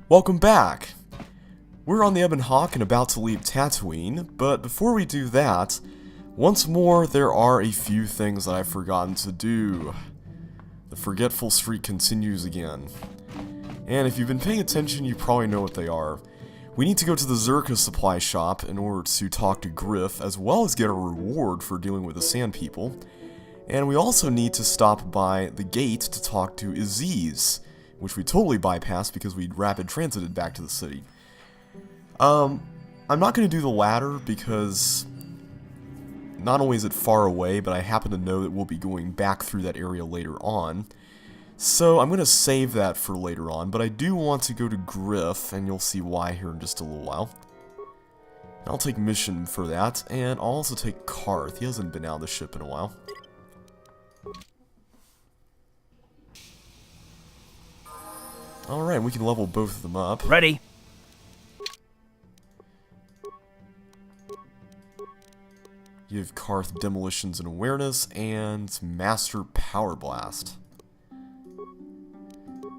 Welcome back! We're on the Ebon Hawk and about to leave Tatooine, but before we do that, once more there are a few things that I've forgotten to do. The forgetful streak continues again. And if you've been paying attention, you probably know what they are. We need to go to the Zerka supply shop in order to talk to Griff, as well as get a reward for dealing with the Sand People. And we also need to stop by the gate to talk to Aziz, which we totally bypassed because we rapid transited back to the city. I'm not going to do the latter because not only is it far away, but I happen to know that we'll be going back through that area later on. So I'm going to save that for later on, but I do want to go to Griff, and you'll see why here in just a little while. I'll take mission for that, and I'll also take Karth. He hasn't been out of the ship in a while. Alright, we can level both of them up. Ready. Give Karth Demolitions and Awareness, and Master Power Blast.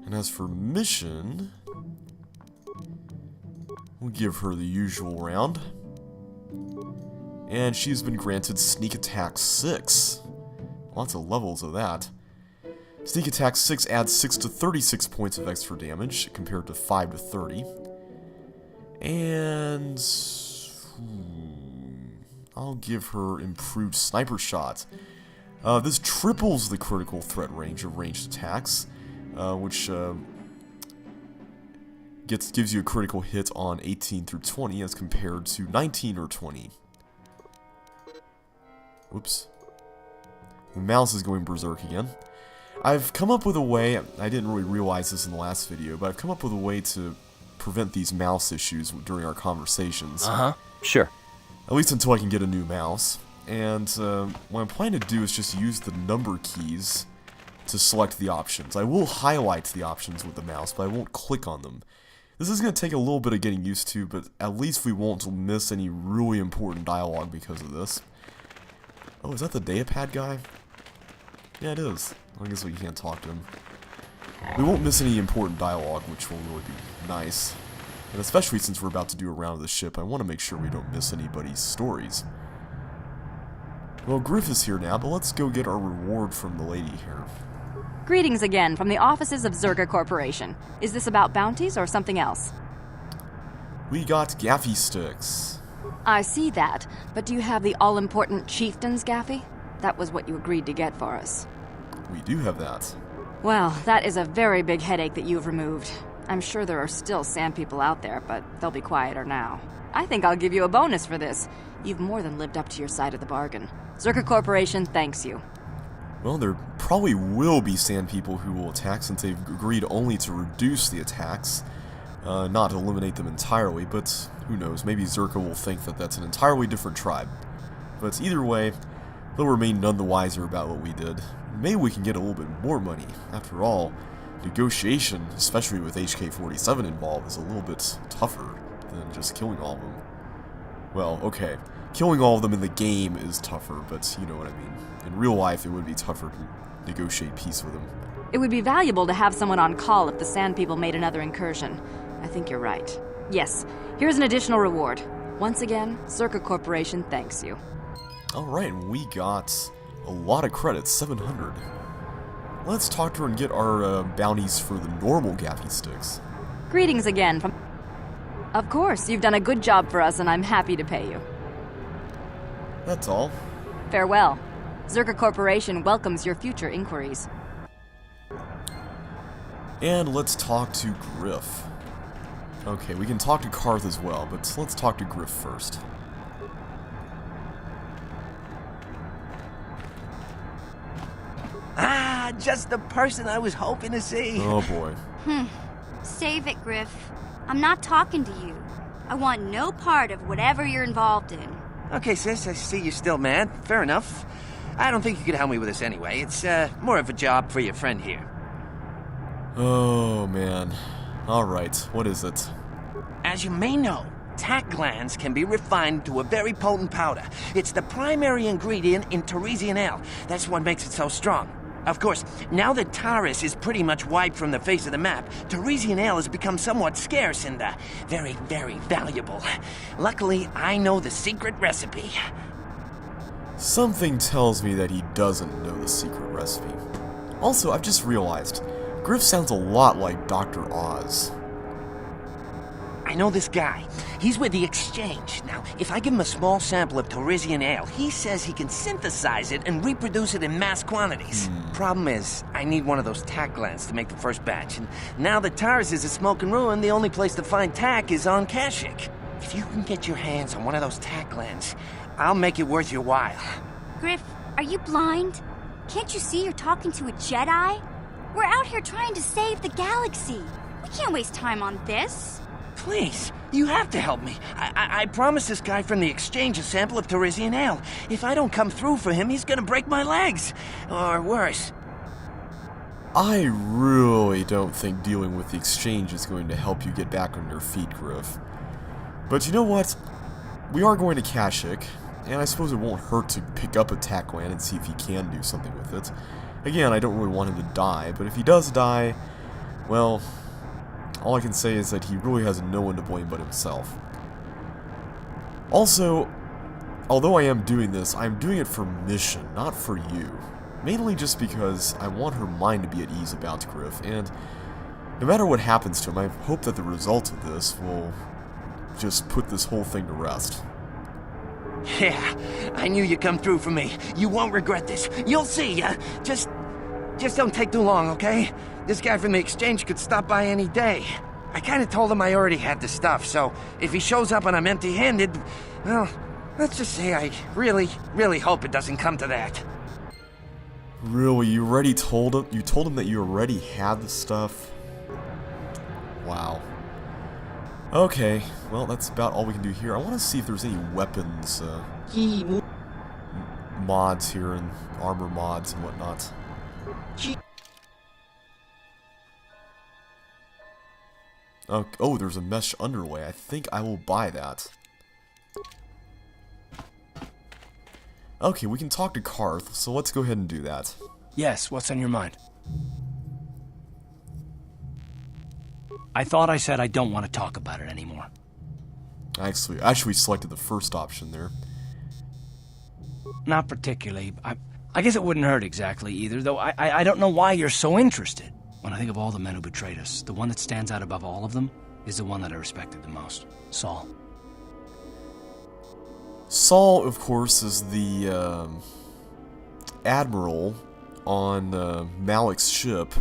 And as for mission, we'll give her the usual round. And she's been granted Sneak Attack 6. Lots of levels of that. Sneak Attack 6 adds 6 to 36 points of extra damage, compared to 5 to 30. And I'll give her Improved Sniper Shot. This triples the critical threat range of ranged attacks, which gives you a critical hit on 18 through 20 as compared to 19 or 20. Whoops. The mouse is going berserk again. I've come up with a way, I didn't really realize this in the last video, but I've come up with a way to prevent these mouse issues during our conversations. Sure. At least until I can get a new mouse. And what I'm planning to do is just use the number keys to select the options. I will highlight the options with the mouse, but I won't click on them. This is going to take a little bit of getting used to, but at least we won't miss any really important dialogue because of this. Oh, is that the Datapad guy? Yeah, it is. I guess we can't talk to him. We won't miss any important dialogue, which will really be nice. And especially since we're about to do a round of the ship, I want to make sure we don't miss anybody's stories. Well, Griff is here now, but let's go get our reward from the lady here. Greetings again from the offices of Zerka Corporation. Is this about bounties or something else? We got Gaffy Sticks. I see that, but do you have the all-important Chieftain's Gaffy? That was what you agreed to get for us. We do have that. Well, that is a very big headache that you've removed. I'm sure there are still sand people out there, but they'll be quieter now. I think I'll give you a bonus for this. You've more than lived up to your side of the bargain. Zerka Corporation thanks you. Well, there probably will be sand people who will attack since they've agreed only to reduce the attacks, not to eliminate them entirely, but who knows, maybe Zerka will think that that's an entirely different tribe. But either way, they'll remain none the wiser about what we did. Maybe we can get a little bit more money. After all, negotiation, especially with HK-47 involved, is a little bit tougher than just killing all of them. Well, okay, killing all of them in the game is tougher, but you know what I mean. In real life, it would be tougher to negotiate peace with them. It would be valuable to have someone on call if the sand people made another incursion. I think you're right. Yes, here's an additional reward. Once again, Zerka Corporation thanks you. Alright, we got a lot of credits, 700. Let's talk to her and get our bounties for the normal Gaffy Sticks. Greetings again from... Of course, you've done a good job for us and I'm happy to pay you. That's all. Farewell. Zerka Corporation welcomes your future inquiries. And let's talk to Griff. Okay, we can talk to Karth as well, but let's talk to Griff first. Ah, just the person I was hoping to see. Oh boy. Save it, Griff. I'm not talking to you. I want no part of whatever you're involved in. Okay, sis, I see you're still mad. Fair enough. I don't think you could help me with this anyway. It's more of a job for your friend here. Oh man. Alright, what is it? As you may know, tack glands can be refined to a very potent powder. It's the primary ingredient in Teresian ale. That's what makes it so strong. Of course, now that Taris is pretty much wiped from the face of the map, Tarisian ale has become somewhat scarce and very, very valuable. Luckily, I know the secret recipe. Something tells me that he doesn't know the secret recipe. Also, I've just realized, Griff sounds a lot like Dr. Oz. I know this guy. He's with the Exchange. Now, if I give him a small sample of Tarisian ale, he says he can synthesize it and reproduce it in mass quantities. Problem is, I need one of those tack glands to make the first batch, and now that Taris is a smoking ruin, the only place to find tack is on Kashyyyk. If you can get your hands on one of those tack glands, I'll make it worth your while. Griff, are you blind? Can't you see you're talking to a Jedi? We're out here trying to save the galaxy. We can't waste time on this. Please, you have to help me. I promised this guy from the Exchange a sample of Tarisian ale. If I don't come through for him, he's gonna break my legs. Or worse. I really don't think dealing with the Exchange is going to help you get back on your feet, Griff. But you know what? We are going to Kashyyyk, and I suppose it won't hurt to pick up a tack gland and see if he can do something with it. Again, I don't really want him to die, but if he does die, well, all I can say is that he really has no one to blame but himself. Also, although I am doing this, I'm doing it for Mission, not for you. Mainly just because I want her mind to be at ease about Griff, and no matter what happens to him, I hope that the result of this will just put this whole thing to rest. Yeah, I knew you'd come through for me. You won't regret this. You'll see. Just don't take too long, okay? This guy from the Exchange could stop by any day. I kind of told him I already had the stuff, so if he shows up and I'm empty-handed, well, let's just say I really, really hope it doesn't come to that. Really? You already told him? You told him that you already had the stuff? Wow. Okay, well, that's about all we can do here. I want to see if there's any weapons, mods here, and armor mods and whatnot. Oh, there's a mesh underlay. I think I will buy that. Okay, we can talk to Karth, so let's go ahead and do that. Yes, what's on your mind? I thought I said I don't want to talk about it anymore. I actually selected the first option there. Not particularly. I guess it wouldn't hurt exactly either, though I don't know why you're so interested. When I think of all the men who betrayed us, the one that stands out above all of them is the one that I respected the most. Saul. Saul, of course, is the admiral on Malik's ship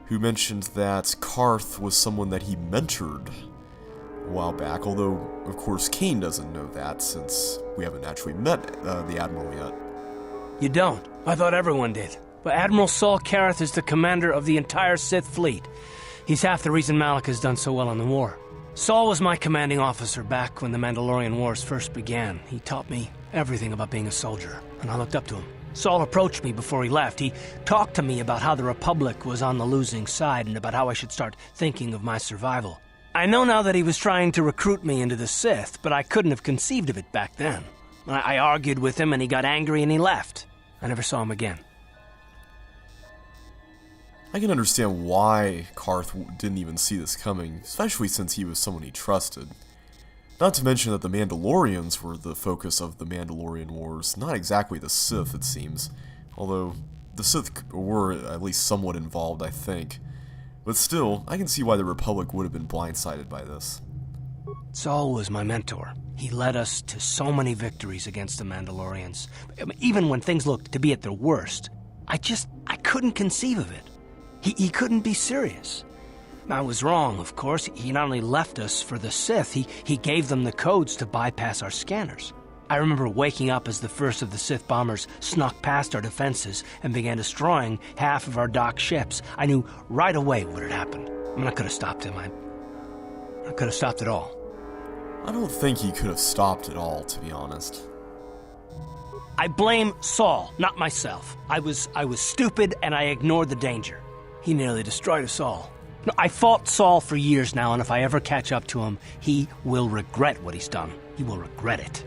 who mentioned that Karth was someone that he mentored a while back, although, of course, Kane doesn't know that since we haven't actually met the admiral yet. You don't? I thought everyone did. But Admiral Saul Karath is the commander of the entire Sith fleet. He's half the reason Malik has done so well in the war. Saul was my commanding officer back when the Mandalorian Wars first began. He taught me everything about being a soldier, and I looked up to him. Saul approached me before he left. He talked to me about how the Republic was on the losing side and about how I should start thinking of my survival. I know now that he was trying to recruit me into the Sith, but I couldn't have conceived of it back then. I argued with him and he got angry and he left. I never saw him again. I can understand why Karth didn't even see this coming, especially since he was someone he trusted. Not to mention that the Mandalorians were the focus of the Mandalorian Wars, not exactly the Sith, it seems. Although, the Sith were at least somewhat involved, I think. But still, I can see why the Republic would have been blindsided by this. Saul was my mentor. He led us to so many victories against the Mandalorians. Even when things looked to be at their worst, I couldn't conceive of it. He couldn't be serious. I was wrong, of course. He not only left us for the Sith, he gave them the codes to bypass our scanners. I remember waking up as the first of the Sith bombers snuck past our defenses and began destroying half of our docked ships. I knew right away what had happened. I could have stopped him. I could have stopped it all. I don't think he could have stopped it all, to be honest. I blame Saul, not myself. I was stupid and I ignored the danger. He nearly destroyed us all. No, I fought Saul for years now, and if I ever catch up to him, he will regret what he's done. He will regret it.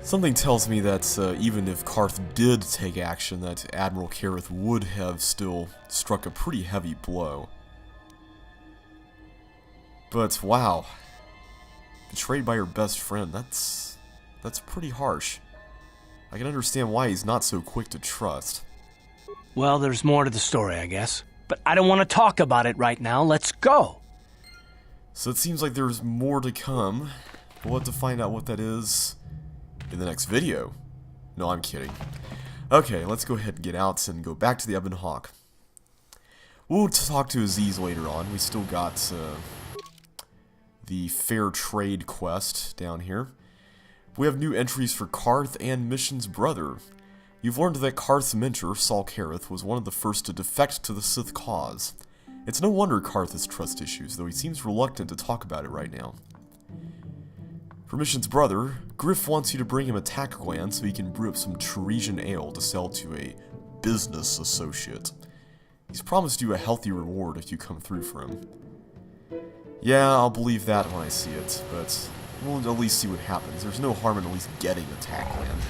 Something tells me that even if Karth did take action, that Admiral Kareth would have still struck a pretty heavy blow. But wow, betrayed by your best friend, that's pretty harsh. I can understand why he's not so quick to trust. Well, there's more to the story, I guess. But I don't want to talk about it right now. Let's go! So it seems like there's more to come. We'll have to find out what that is in the next video. No, I'm kidding. Okay, let's go ahead and get out and go back to the Ebon Hawk. We'll talk to Aziz later on. We still got the fair trade quest down here. We have new entries for Karth and Mission's brother. You've learned that Karth's mentor, Saul Kareth, was one of the first to defect to the Sith cause. It's no wonder Karth has trust issues, though he seems reluctant to talk about it right now. For Mission's brother, Griff wants you to bring him a tack gland so he can brew up some Teresian ale to sell to a business associate. He's promised you a healthy reward if you come through for him. Yeah, I'll believe that when I see it, but we'll at least see what happens. There's no harm in at least getting a tack gland.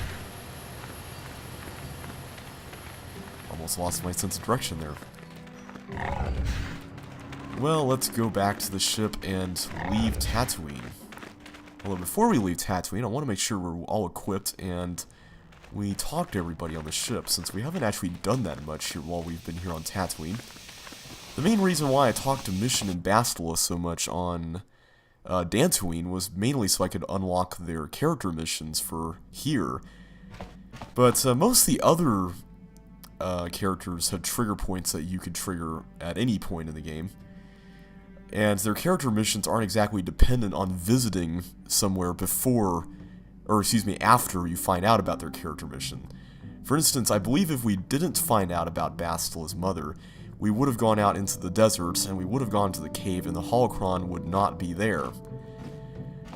Almost lost my sense of direction there. Well, let's go back to the ship and leave Tatooine. Although before we leave Tatooine, I want to make sure we're all equipped and we talk to everybody on the ship, since we haven't actually done that much here while we've been here on Tatooine. The main reason why I talked to Mission and Bastila so much on Dantooine was mainly so I could unlock their character missions for here. But most of the other characters had trigger points that you could trigger at any point in the game. And their character missions aren't exactly dependent on visiting somewhere before, or excuse me, after you find out about their character mission. For instance, I believe if we didn't find out about Bastila's mother, we would have gone out into the deserts and we would have gone to the cave and the holocron would not be there.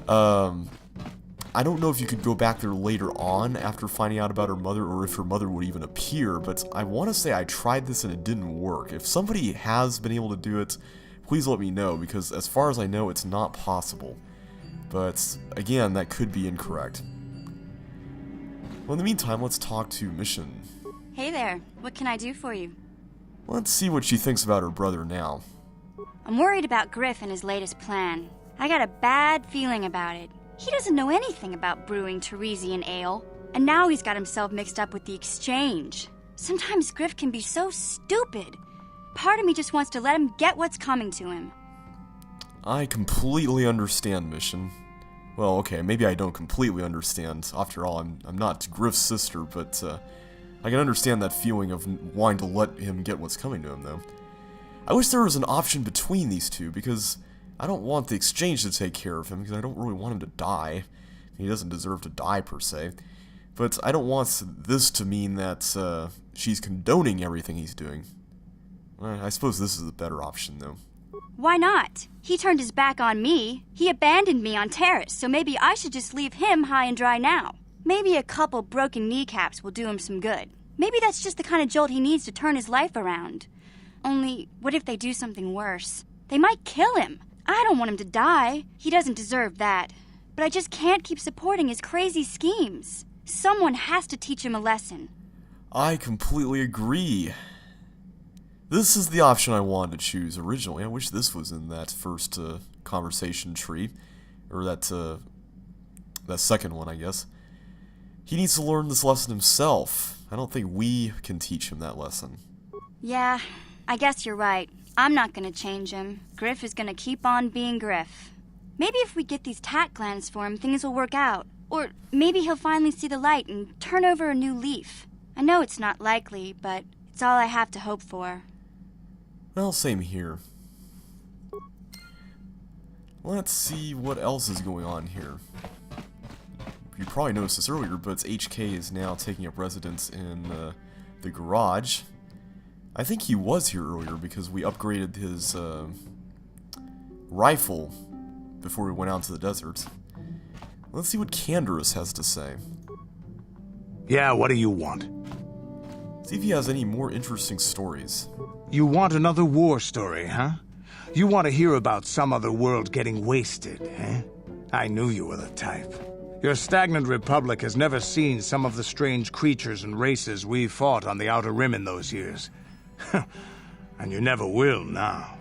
I don't know if you could go back there later on after finding out about her mother, or if her mother would even appear, but I want to say I tried this and it didn't work. If somebody has been able to do it, please let me know, because as far as I know, it's not possible. But again, that could be incorrect. Well, in the meantime, let's talk to Mission. Hey there, what can I do for you? Let's see what she thinks about her brother now. I'm worried about Griff and his latest plan. I got a bad feeling about it. He doesn't know anything about brewing Teresian ale, and now he's got himself mixed up with the exchange. Sometimes Griff can be so stupid. Part of me just wants to let him get what's coming to him. I completely understand, Mission. Well, okay, maybe I don't completely understand. After all, I'm not Griff's sister, but I can understand that feeling of wanting to let him get what's coming to him, though. I wish there was an option between these two, because I don't want the exchange to take care of him, because I don't really want him to die. He doesn't deserve to die, per se. But I don't want this to mean that she's condoning everything he's doing. I suppose this is the better option, though. Why not? He turned his back on me. He abandoned me on Terrace, so maybe I should just leave him high and dry now. Maybe a couple broken kneecaps will do him some good. Maybe that's just the kind of jolt he needs to turn his life around. Only, what if they do something worse? They might kill him. I don't want him to die. He doesn't deserve that. But I just can't keep supporting his crazy schemes. Someone has to teach him a lesson. I completely agree. This is the option I wanted to choose originally. I wish this was in that first conversation tree. Or that second one, I guess. He needs to learn this lesson himself. I don't think we can teach him that lesson. Yeah, I guess you're right. I'm not gonna change him. Griff is gonna keep on being Griff. Maybe if we get these tack glands for him, things will work out. Or maybe he'll finally see the light and turn over a new leaf. I know it's not likely, but it's all I have to hope for. Well, same here. Let's see what else is going on here. You probably noticed this earlier, but HK is now taking up residence in the garage. I think he was here earlier because we upgraded his rifle before we went out to the desert. Let's see what Canderous has to say. Yeah, what do you want? See if he has any more interesting stories. You want another war story, huh? You want to hear about some other world getting wasted, eh? I knew you were the type. Your stagnant republic has never seen some of the strange creatures and races we fought on the Outer Rim in those years. And you never will now.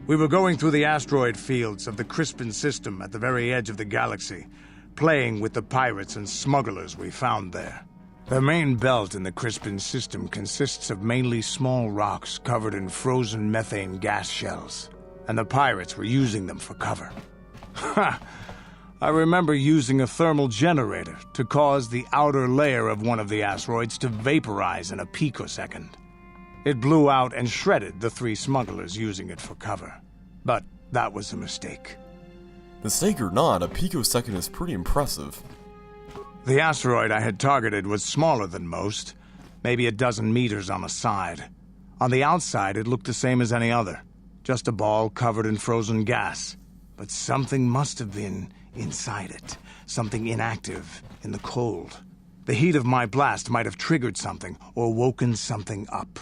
We were going through the asteroid fields of the Crispin system at the very edge of the galaxy, playing with the pirates and smugglers we found there. The main belt in the Crispin system consists of mainly small rocks covered in frozen methane gas shells, and the pirates were using them for cover. Ha! I remember using a thermal generator to cause the outer layer of one of the asteroids to vaporize in a picosecond. It blew out and shredded the 3 smugglers using it for cover. But that was a mistake. Mistake or not, a picosecond is pretty impressive. The asteroid I had targeted was smaller than most, maybe a dozen meters on a side. On the outside, it looked the same as any other, just a ball covered in frozen gas. But something must have been inside it, something inactive in the cold. The heat of my blast might have triggered something or woken something up.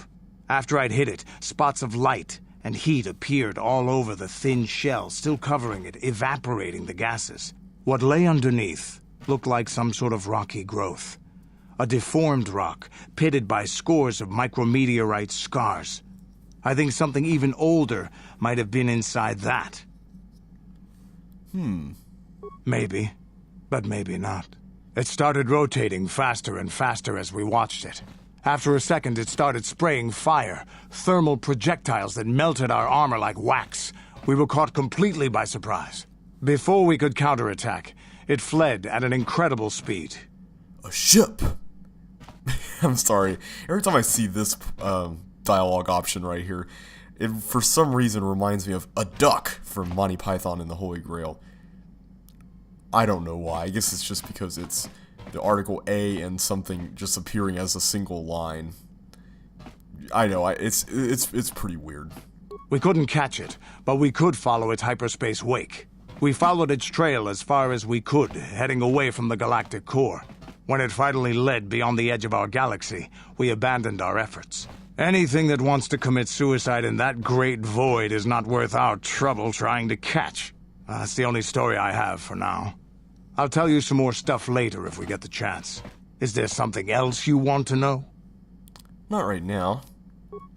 After I'd hit it, spots of light and heat appeared all over the thin shell, still covering it, evaporating the gases. What lay underneath looked like some sort of rocky growth. A deformed rock, pitted by scores of micrometeorite scars. I think something even older might have been inside that. Maybe, but maybe not. It started rotating faster and faster as we watched it. After a second, it started spraying fire, thermal projectiles that melted our armor like wax. We were caught completely by surprise. Before we could counterattack, it fled at an incredible speed. A ship! I'm sorry. Every time I see this dialogue option right here, it for some reason reminds me of a duck from Monty Python and the Holy Grail. I don't know why. I guess it's just because it's the article A and something just appearing as a single line. I know, it's pretty weird. We couldn't catch it, but we could follow its hyperspace wake. We followed its trail as far as we could, heading away from the galactic core. When it finally led beyond the edge of our galaxy, we abandoned our efforts. Anything that wants to commit suicide in that great void is not worth our trouble trying to catch. That's the only story I have for now. I'll tell you some more stuff later if we get the chance. Is there something else you want to know? Not right now.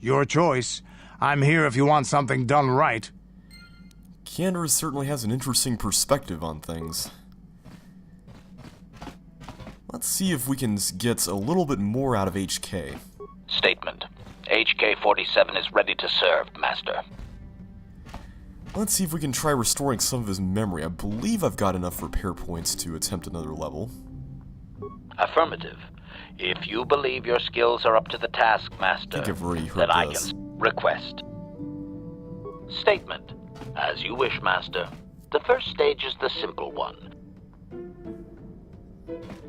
Your choice. I'm here if you want something done right. Keandra certainly has an interesting perspective on things. Let's see if we can get a little bit more out of HK. Statement. HK-47 is ready to serve, Master. Let's see if we can try restoring some of his memory. I believe I've got enough repair points to attempt another level. Affirmative. If you believe your skills are up to the task, Master, I think I've already heard then I this. can request. Statement. As you wish, Master. The first stage is the simple one.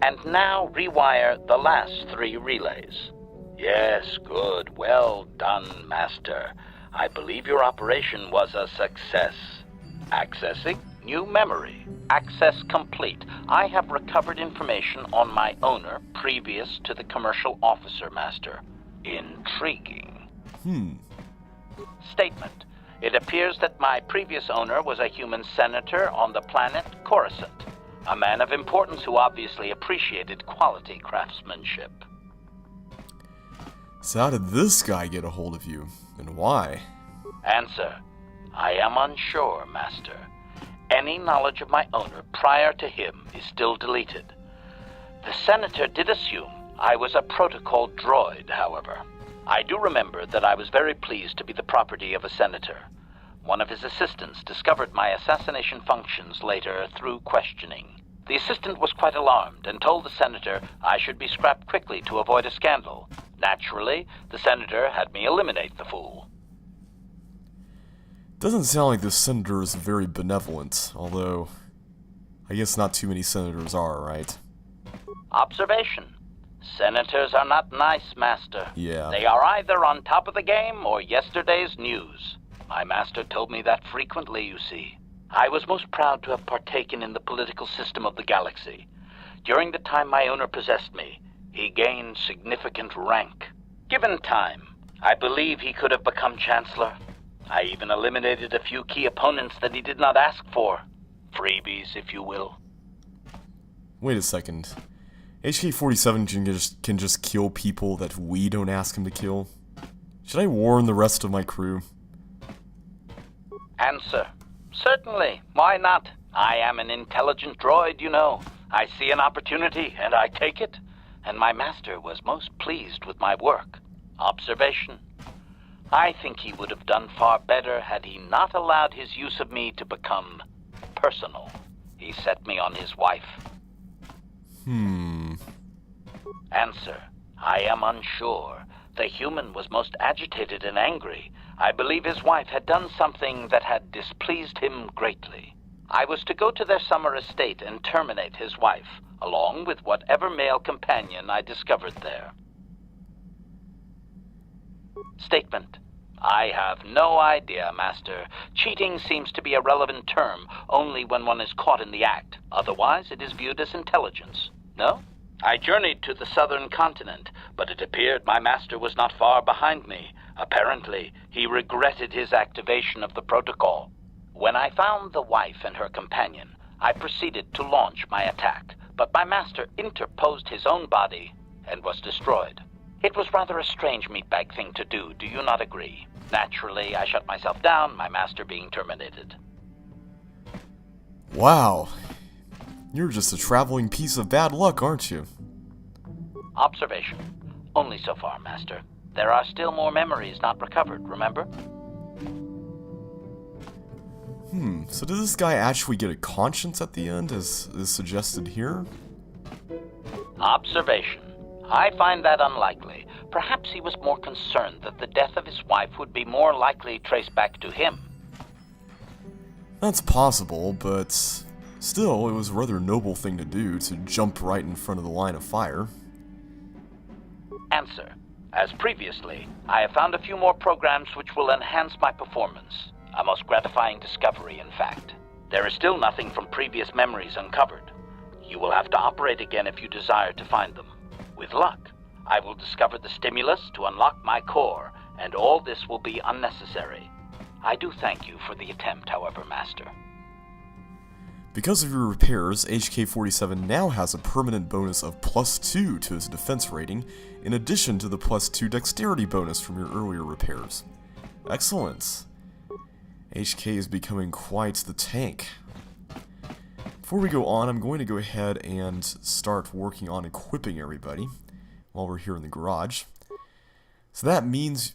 And now rewire the last 3 relays. Yes, good. Well done, Master. I believe your operation was a success. Accessing new memory. Access complete. I have recovered information on my owner previous to the commercial officer, Master. Intriguing. Statement. It appears that my previous owner was a human senator on the planet Coruscant. A man of importance who obviously appreciated quality craftsmanship. So how did this guy get a hold of you, and why? Answer. I am unsure, Master. Any knowledge of my owner prior to him is still deleted. The senator did assume I was a protocol droid, however. I do remember that I was very pleased to be the property of a senator. One of his assistants discovered my assassination functions later through questioning. The assistant was quite alarmed and told the senator I should be scrapped quickly to avoid a scandal. Naturally, the senator had me eliminate the fool. Doesn't sound like this senator is very benevolent, although I guess not too many senators are, right? Observation. Senators are not nice, Master. Yeah. They are either on top of the game or yesterday's news. My master told me that frequently, you see. I was most proud to have partaken in the political system of the galaxy. During the time my owner possessed me, he gained significant rank. Given time, I believe he could have become Chancellor. I even eliminated a few key opponents that he did not ask for. freebies, if you will. Wait a second. HK-47 can just kill people that we don't ask him to kill? Should I warn the rest of my crew? Answer. Certainly. Why not? I am an intelligent droid, you know. I see an opportunity, and I take it. And my master was most pleased with my work. Observation. I think he would have done far better had he not allowed his use of me to become personal. He set me on his wife. Answer. I am unsure. The human was most agitated and angry. I believe his wife had done something that had displeased him greatly. I was to go to their summer estate and terminate his wife, along with whatever male companion I discovered there. Statement. I have no idea, Master. Cheating seems to be a relevant term only when one is caught in the act. Otherwise, it is viewed as intelligence. No? I journeyed to the southern continent, but it appeared my master was not far behind me. Apparently, he regretted his activation of the protocol. When I found the wife and her companion, I proceeded to launch my attack, but my master interposed his own body and was destroyed. It was rather a strange meatbag thing to do, do you not agree? Naturally, I shut myself down, my master being terminated. Wow. You're just a traveling piece of bad luck, aren't you? Observation. Only so far, Master. There are still more memories not recovered, remember? So did this guy actually get a conscience at the end, as is suggested here? Observation. I find that unlikely. Perhaps he was more concerned that the death of his wife would be more likely traced back to him. That's possible, but still, it was a rather noble thing to do, to jump right in front of the line of fire. Answer. As previously, I have found a few more programs which will enhance my performance. A most gratifying discovery, in fact. There is still nothing from previous memories uncovered. You will have to operate again if you desire to find them. With luck, I will discover the stimulus to unlock my core, and all this will be unnecessary. I do thank you for the attempt, however, Master. Because of your repairs, HK-47 now has a permanent bonus of +2 to his defense rating, in addition to the +2 dexterity bonus from your earlier repairs. Excellent. HK is becoming quite the tank. Before we go on, I'm going to go ahead and start working on equipping everybody while we're here in the garage. So that means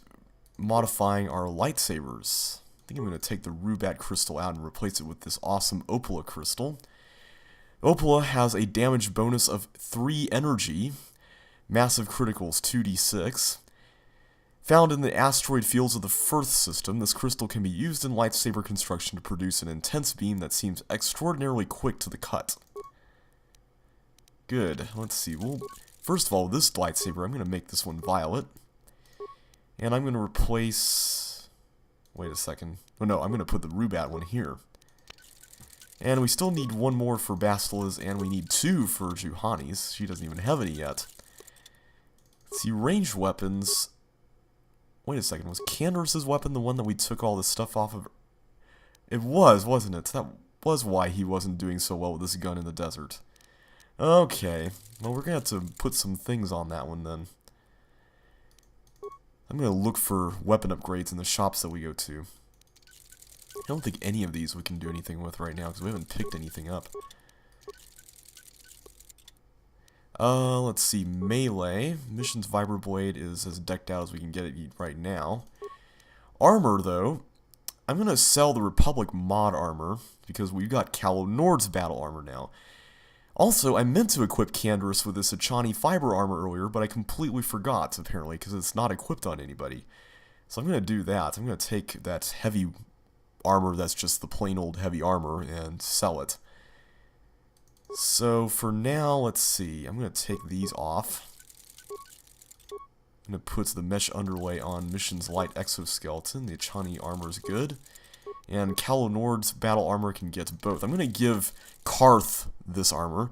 modifying our lightsabers. I think I'm going to take the Rubat crystal out and replace it with this awesome Opala crystal. Opala has a damage bonus of 3 energy, massive criticals 2d6. Found in the asteroid fields of the Firth system, this crystal can be used in lightsaber construction to produce an intense beam that seems extraordinarily quick to the cut. Good. Let's see. Well, first of all, this lightsaber, I'm going to make this one violet. And I'm going to replace... Wait a second. Oh no, I'm going to put the Rubat one here. And we still need one more for Bastila's, and we need 2 for Juhani's. She doesn't even have any yet. Let's see, ranged weapons... Wait a second, was Canderous' weapon the one that we took all the stuff off of? It was, wasn't it? That was why he wasn't doing so well with this gun in the desert. Okay, well we're going to have to put some things on that one then. I'm going to look for weapon upgrades in the shops that we go to. I don't think any of these we can do anything with right now because we haven't picked anything up. Let's see, melee. Mission's Vibroblade is as decked out as we can get it right now. Armor, though, I'm going to sell the Republic mod armor, because we've got Calo Nord's battle armor now. Also, I meant to equip Canderous with this Achani fiber armor earlier, but I completely forgot, apparently, because it's not equipped on anybody. So I'm going to do that. I'm going to take that heavy armor that's just the plain old heavy armor and sell it. So for now, let's see, I'm going to take these off. I'm going to put the mesh underlay on Mission's light exoskeleton. The Achani armor is good. And Calo Nord's battle armor can get both. I'm going to give Karth this armor.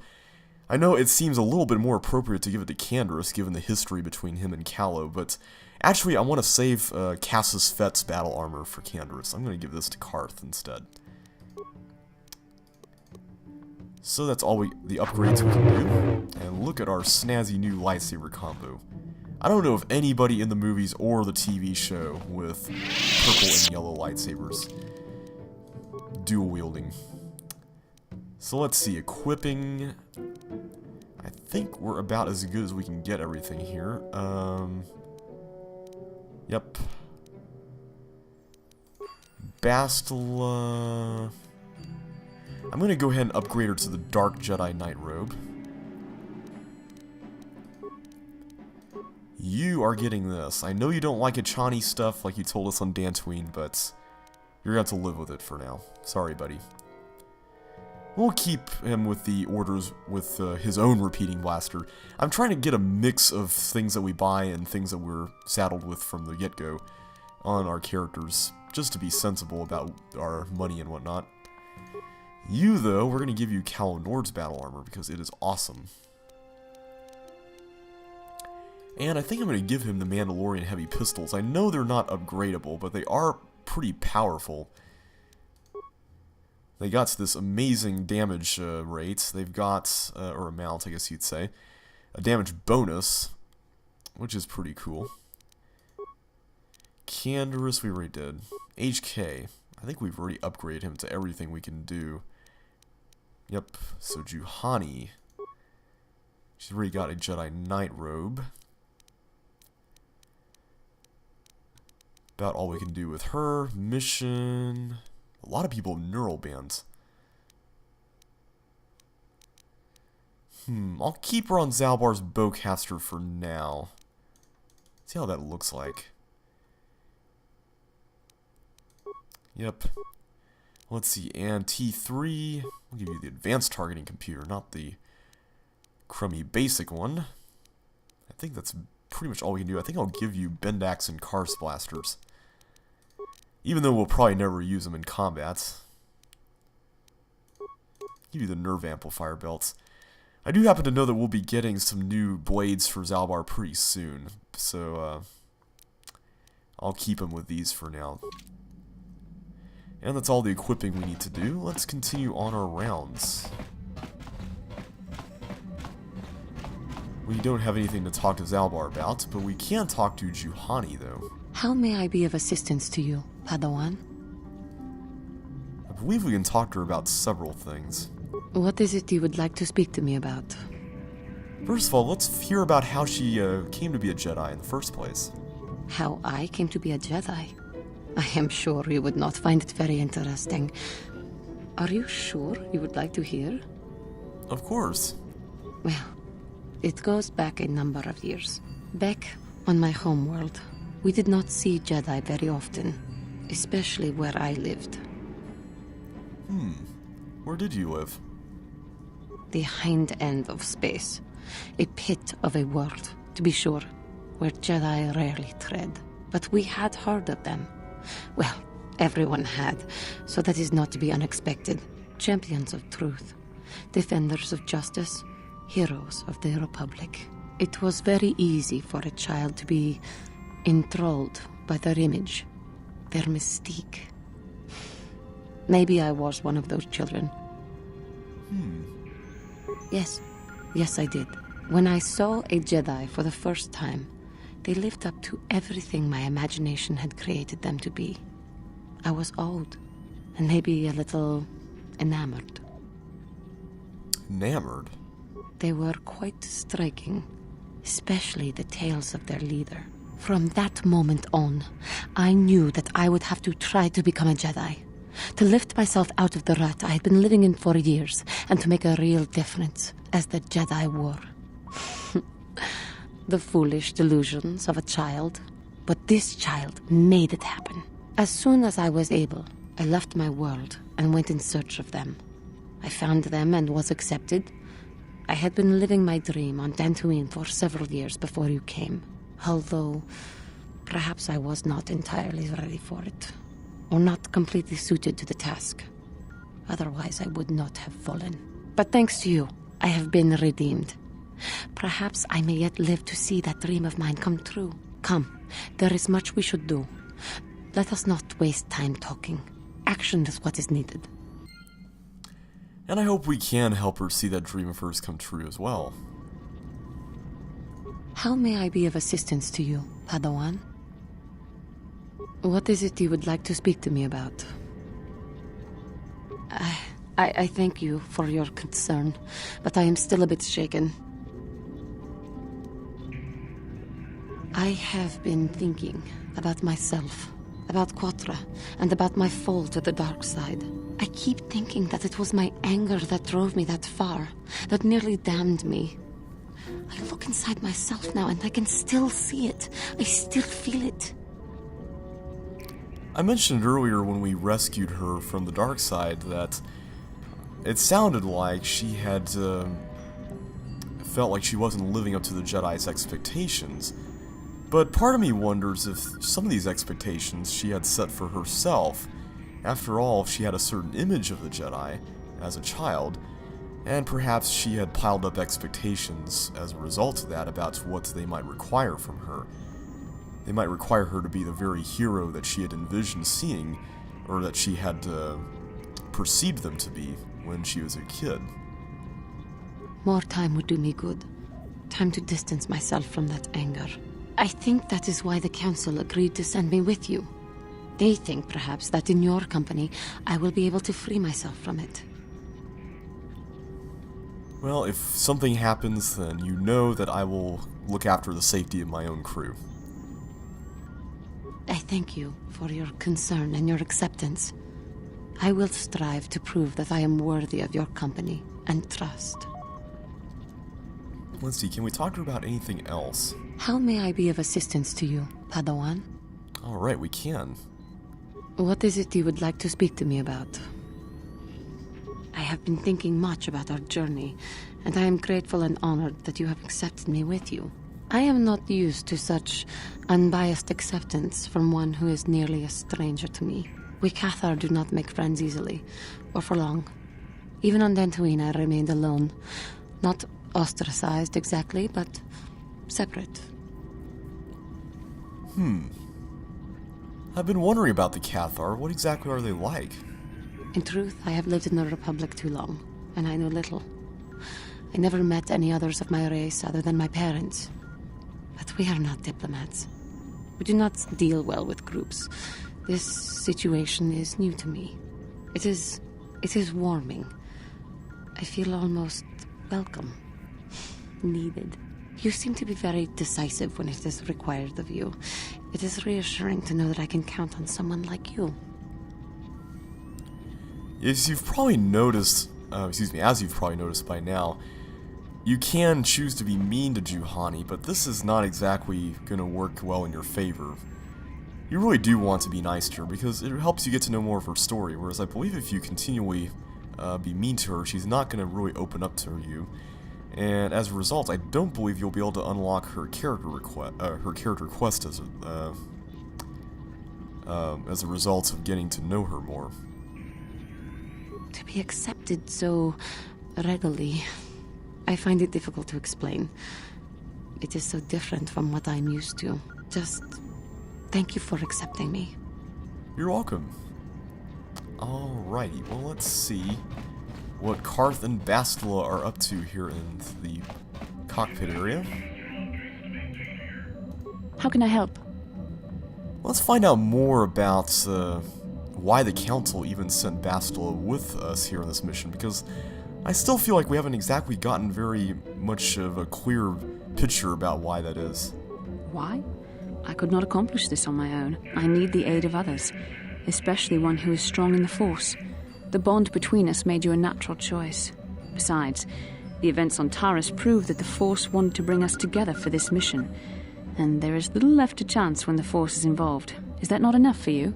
I know it seems a little bit more appropriate to give it to Canderous, given the history between him and Calo, but actually I want to save Cassius Fett's battle armor for Canderous. I'm going to give this to Karth instead. So that's all the upgrades we can do. And look at our snazzy new lightsaber combo. I don't know of anybody in the movies or the TV show with purple and yellow lightsabers. Dual wielding. So let's see, equipping. I think we're about as good as we can get everything here. Yep. Bastila. I'm gonna go ahead and upgrade her to the Dark Jedi Knight robe. You are getting this. I know you don't like Achani stuff like you told us on Tatooine, but you're gonna have to live with it for now. Sorry, buddy. We'll keep him with the orders with his own repeating blaster. I'm trying to get a mix of things that we buy and things that we're saddled with from the get-go on our characters, just to be sensible about our money and whatnot. You, though, we're going to give you Calo Nord's battle armor because it is awesome. And I think I'm going to give him the Mandalorian heavy pistols. I know they're not upgradable, but they are pretty powerful. They got this amazing damage rate. They've got, or amount, I guess you'd say, a damage bonus, which is pretty cool. Canderous, we already did. HK, I think we've already upgraded him to everything we can do. Yep, so Juhani, she's already got a Jedi Knight robe. About all we can do with her. Mission. A lot of people have neural bands. I'll keep her on Zalbar's bowcaster for now. See how that looks like. Yep. Let's see, and T3. We'll give you the advanced targeting computer, not the crummy basic one. I think that's pretty much all we can do. I think I'll give you Bendax and Karst blasters. Even though we'll probably never use them in combat. Give you the nerve amplifier belts. I do happen to know that we'll be getting some new blades for Zalbar pretty soon. So, I'll keep him with these for now. And that's all the equipping we need to do. Let's continue on our rounds. We don't have anything to talk to Zalbar about, but we can talk to Juhani, though. How may I be of assistance to you, Padawan? I believe we can talk to her about several things. What is it you would like to speak to me about? First of all, let's hear about how she came to be a Jedi in the first place. How I came to be a Jedi? I am sure you would not find it very interesting. Are you sure you would like to hear? Of course. Well, it goes back a number of years. Back on my homeworld, we did not see Jedi very often, especially where I lived. Where did you live? The hind end of space. A pit of a world, to be sure, where Jedi rarely tread. But we had heard of them. Well, everyone had, so that is not to be unexpected. Champions of truth, defenders of justice, heroes of the Republic. It was very easy for a child to be enthralled by their image, their mystique. Maybe I was one of those children. Yes, I did. When I saw a Jedi for the first time, they lived up to everything my imagination had created them to be. I was awed, and maybe a little enamored. Enamored? They were quite striking, especially the tales of their leader. From that moment on, I knew that I would have to try to become a Jedi. To lift myself out of the rut I had been living in for years, and to make a real difference as the Jedi wore. The foolish delusions of a child. But this child made it happen. As soon as I was able, I left my world and went in search of them. I found them and was accepted. I had been living my dream on Tatooine for several years before you came. Although, perhaps I was not entirely ready for it. Or not completely suited to the task. Otherwise, I would not have fallen. But thanks to you, I have been redeemed. Perhaps I may yet live to see that dream of mine come true. Come, there is much we should do. Let us not waste time talking. Action is what is needed. And I hope we can help her see that dream of hers come true as well. How may I be of assistance to you, Padawan? What is it you would like to speak to me about? I thank you for your concern, but I am still a bit shaken. I have been thinking about myself, about Quatra, and about my fall to the dark side. I keep thinking that it was my anger that drove me that far, that nearly damned me. I look inside myself now and I can still see it. I still feel it. I mentioned earlier when we rescued her from the dark side that it sounded like she had felt like she wasn't living up to the Jedi's expectations. But part of me wonders if some of these expectations she had set for herself. After all, she had a certain image of the Jedi as a child, and perhaps she had piled up expectations as a result of that about what they might require from her. They might require her to be the very hero that she had envisioned seeing, or that she had perceived them to be when she was a kid. More time would do me good. Time to distance myself from that anger. I think that is why the Council agreed to send me with you. They think, perhaps, that in your company, I will be able to free myself from it. Well, if something happens, then you know that I will look after the safety of my own crew. I thank you for your concern and your acceptance. I will strive to prove that I am worthy of your company and trust. Let's see, can we talk to her about anything else? How may I be of assistance to you, Padawan? Alright, we can. What is it you would like to speak to me about? I have been thinking much about our journey, and I am grateful and honored that you have accepted me with you. I am not used to such unbiased acceptance from one who is nearly a stranger to me. We Cathar do not make friends easily, or for long. Even on Tatooine I remained alone. Not ostracized exactly, but separate. I've been wondering about the Cathar. What exactly are they like? In truth, I have lived in the Republic too long, and I know little. I never met any others of my race other than my parents. But we are not diplomats. We do not deal well with groups. This situation is new to me. It is warming. I feel almost welcome. Needed. You seem to be very decisive when it is required of you. It is reassuring to know that I can count on someone like you. As you've probably noticed by now, you can choose to be mean to Juhani, but this is not exactly going to work well in your favor. You really do want to be nice to her because it helps you get to know more of her story, whereas I believe if you continually be mean to her, she's not going to really open up to you. And as a result, I don't believe you'll be able to unlock her character quest as a result of getting to know her more. To be accepted so readily, I find it difficult to explain. It is so different from what I'm used to. Just thank you for accepting me. You're welcome. Alrighty, well let's see what Karth and Bastila are up to here in the cockpit area. How can I help? Let's find out more about why the Council even sent Bastila with us here on this mission, because I still feel like we haven't exactly gotten very much of a clear picture about why that is. Why? I could not accomplish this on my own. I need the aid of others, especially one who is strong in the Force. The bond between us made you a natural choice. Besides, the events on Taris prove that the Force wanted to bring us together for this mission, and there is little left to chance when the Force is involved. Is that not enough for you?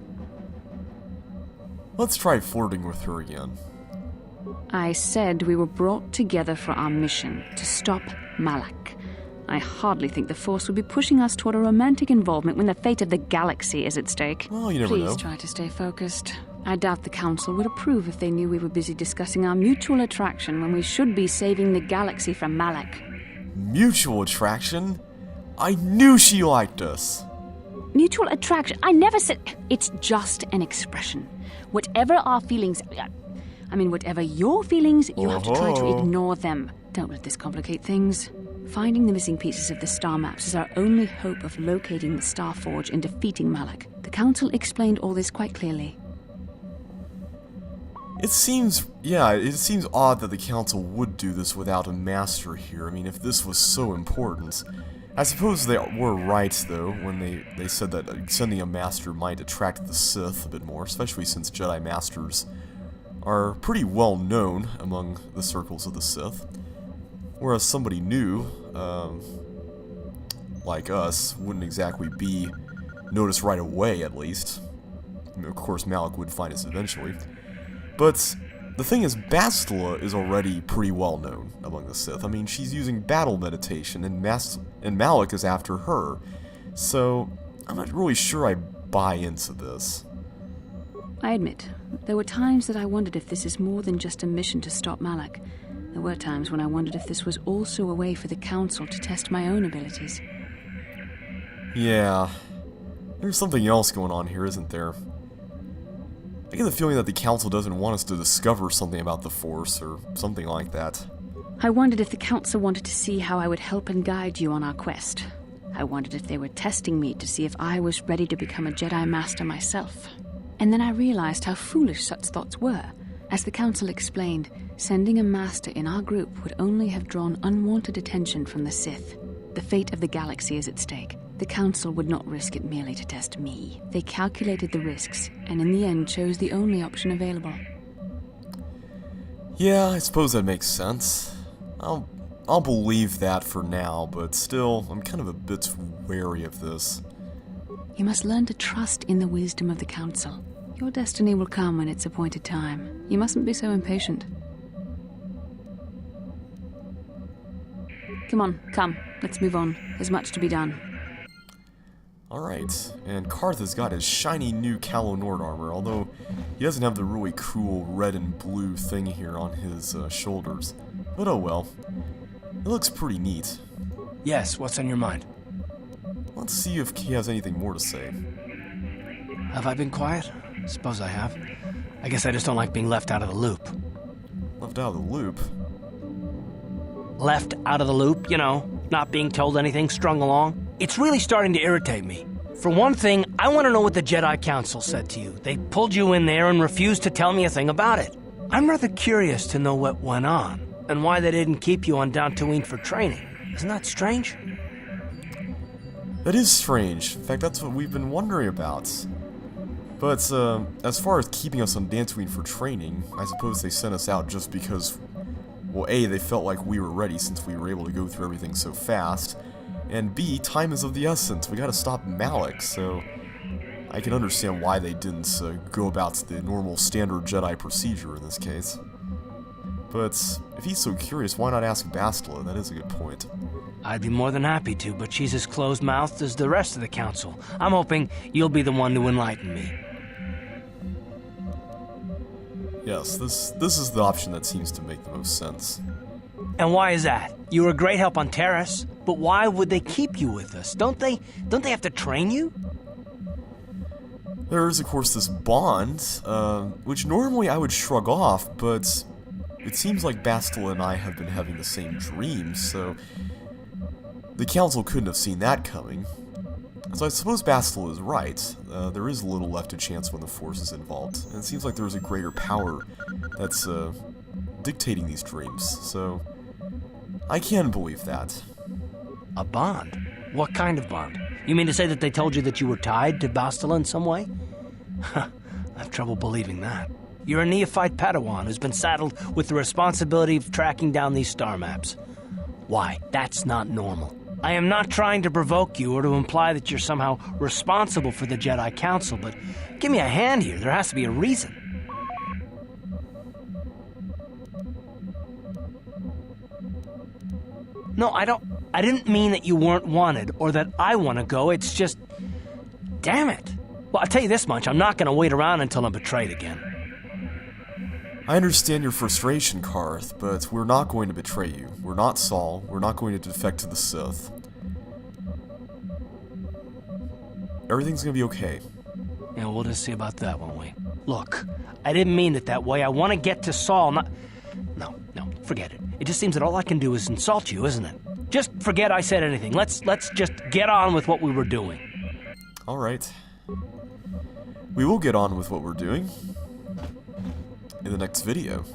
Let's try flirting with her again. I said we were brought together for our mission, to stop Malak. I hardly think the Force would be pushing us toward a romantic involvement when the fate of the galaxy is at stake. Well, you never know. Please try to stay focused. I doubt the Council would approve if they knew we were busy discussing our mutual attraction when we should be saving the galaxy from Malak. Mutual attraction? I knew she liked us. Mutual attraction? I never said... It's just an expression. Whatever our feelings... I mean, whatever your feelings, you have to try to Oh. ignore them. Don't let this complicate things. Finding the missing pieces of the star maps is our only hope of locating the Star Forge and defeating Malak. The Council explained all this quite clearly. It seems odd that the Council would do this without a master here. I mean, if this was so important. I suppose they were right, though, when they said that sending a master might attract the Sith a bit more, especially since Jedi Masters are pretty well known among the circles of the Sith. Whereas somebody new, like us, wouldn't exactly be noticed right away, at least. I mean, of course, Malak would find us eventually. But the thing is, Bastila is already pretty well known among the Sith. I mean, she's using battle meditation, and Malak is after her. So, I'm not really sure I buy into this. I admit, there were times that I wondered if this is more than just a mission to stop Malak. There were times when I wondered if this was also a way for the Council to test my own abilities. Yeah. There's something else going on here, isn't there? I get the feeling that the Council doesn't want us to discover something about the Force, or something like that. I wondered if the Council wanted to see how I would help and guide you on our quest. I wondered if they were testing me to see if I was ready to become a Jedi Master myself. And then I realized how foolish such thoughts were. As the Council explained, sending a Master in our group would only have drawn unwanted attention from the Sith. The fate of the galaxy is at stake. The Council would not risk it merely to test me. They calculated the risks, and in the end chose the only option available. Yeah, I suppose that makes sense. I'll believe that for now, but still, I'm kind of a bit wary of this. You must learn to trust in the wisdom of the Council. Your destiny will come when it's appointed time. You mustn't be so impatient. Come on, come. Let's move on. There's much to be done. Alright, and Karth has got his shiny new Calo Nord armor, although he doesn't have the really cool red and blue thing here on his shoulders. But oh well. It looks pretty neat. Yes, what's on your mind? Let's see if he has anything more to say. Have I been quiet? Suppose I have. I guess I just don't like being left out of the loop. Left out of the loop? Left out of the loop, you know, not being told anything, strung along. It's really starting to irritate me. For one thing, I want to know what the Jedi Council said to you. They pulled you in there and refused to tell me a thing about it. I'm rather curious to know what went on, and why they didn't keep you on Tatooine for training. Isn't that strange? That is strange. In fact, that's what we've been wondering about. But, as far as keeping us on Tatooine for training, I suppose they sent us out just because, well, A, they felt like we were ready since we were able to go through everything so fast, and B, time is of the essence. We gotta stop Malak, so I can understand why they didn't go about the normal standard Jedi procedure in this case. But if he's so curious, why not ask Bastila? That is a good point. I'd be more than happy to, but she's as closed-mouthed as the rest of the Council. I'm hoping you'll be the one to enlighten me. Yes, this is the option that seems to make the most sense. And why is that? You were a great help on Terrace, but why would they keep you with us? Don't they have to train you? There is, of course, this bond, which normally I would shrug off, but it seems like Bastila and I have been having the same dreams, so the Council couldn't have seen that coming. So I suppose Bastila is right. There is a little left to chance when the Force is involved, and it seems like there's a greater power that's dictating these dreams, so I can believe that. A bond? What kind of bond? You mean to say that they told you that you were tied to Bastila in some way? I have trouble believing that. You're a neophyte Padawan who's been saddled with the responsibility of tracking down these star maps. Why? That's not normal. I am not trying to provoke you or to imply that you're somehow responsible for the Jedi Council, but give me a hand here. There has to be a reason. No, I didn't mean that you weren't wanted or that I want to go. It's just, damn it. Well, I'll tell you this much. I'm not going to wait around until I'm betrayed again. I understand your frustration, Karth, but we're not going to betray you. We're not Saul. We're not going to defect to the Sith. Everything's going to be okay. Yeah, we'll just see about that, won't we? Look, I didn't mean it that way. I want to get to Saul, not... No, forget it. It just seems that all I can do is insult you, isn't it? Just forget I said anything. Let's just get on with what we were doing. Alright. We will get on with what we're doing in the next video.